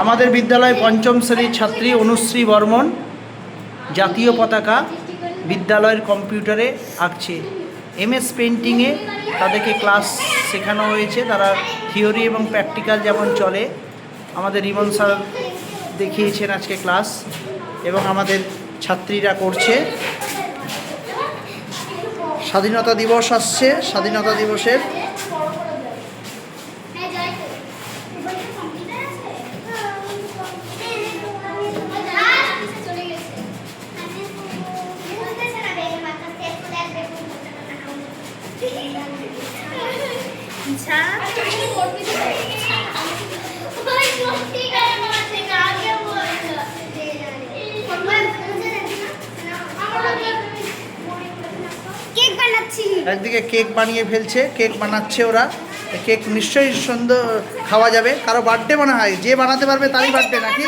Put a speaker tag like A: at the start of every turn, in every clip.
A: আমাদের বিদ্যালয়ে পঞ্চম শ্রেণীর ছাত্রী অনুশ্রী বর্মন জাতীয় পতাকা বিদ্যালয়ের কম্পিউটারে আঁকছে। এমএস পেন্টিংয়ে তাদেরকে ক্লাস শেখানো হয়েছে। তারা থিওরি এবং প্র্যাকটিক্যাল যেমন চলে, আমাদের রিমন স্যার দেখিয়েছেন আজকে ক্লাস, এবং আমাদের ছাত্রীরা করছে। স্বাধীনতা দিবস আসছে, স্বাধীনতা দিবসের একদিকে কেক বানিয়ে ফেলছে, কেক বানাচ্ছে ওরা। কেক নিশ্চয়ই সুন্দর খাওয়া যাবে। কারো বার্থডে মনে হয়, যে বানাতে পারবে তারই বার্থডে নাকি?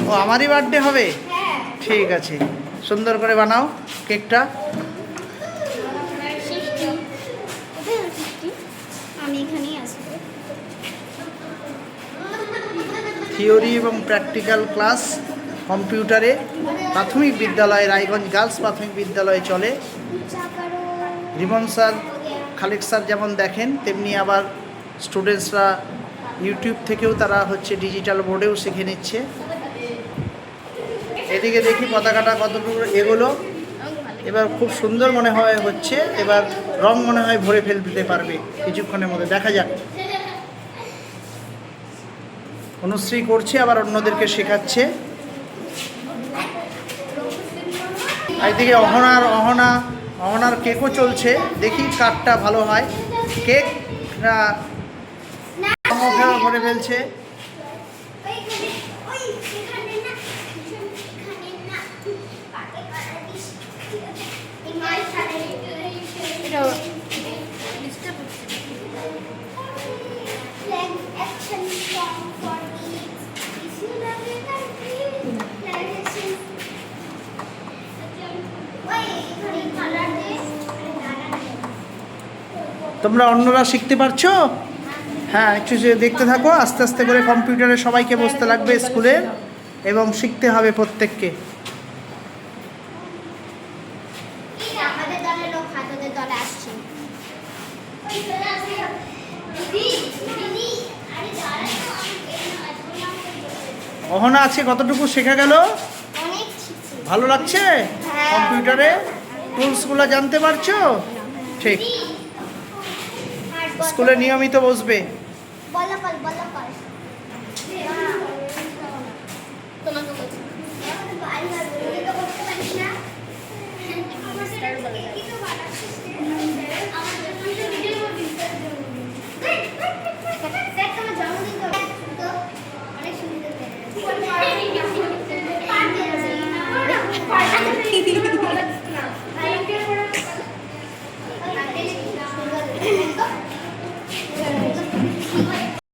A: ও, আমারই বার্থডে হবে। ঠিক আছে, সুন্দর করে বানাও কেকটা। থিওরি এবং প্র্যাকটিক্যাল ক্লাস কম্পিউটারে প্রাথমিক বিদ্যালয়ে, রায়গঞ্জ গার্লস প্রাথমিক বিদ্যালয়ে চলে। রিমন স্যার, খালেক স্যার যেমন দেখেন, তেমনি আবার স্টুডেন্টসরা ইউটিউব থেকেও তারা ডিজিটাল বোর্ডেও শিখে নিচ্ছে। এদিকে দেখি পতাকাটা কতটুকু এগোলো। এবার খুব সুন্দর মনে হয় হচ্ছে। এবার রং মনে হয় ভরে ফেলতে পারবে কিছুক্ষণের মধ্যে, দেখা যাক। অনুশ্রী করছে, আবার অন্যদেরকে শেখাচ্ছে। একদিকে অহনার কেকও চলছে। দেখি কাঠটা ভালো হয়। কেক ভরে ফেলছে। তোমরা অন্যরা শিখতে পারছো? হ্যাঁ, একটু দেখতে থাকো। আস্তে আস্তে করে কম্পিউটারে সবাইকে বসতে লাগবে স্কুলে, এবং শিখতে হবে প্রত্যেককে। অহনা আছে, কতটুকু শেখা গেল? ভালো লাগছে? কম্পিউটারে টুলসগুলো জানতে পারছো? ঠিক, স্কুলে নিয়মিত বসবে।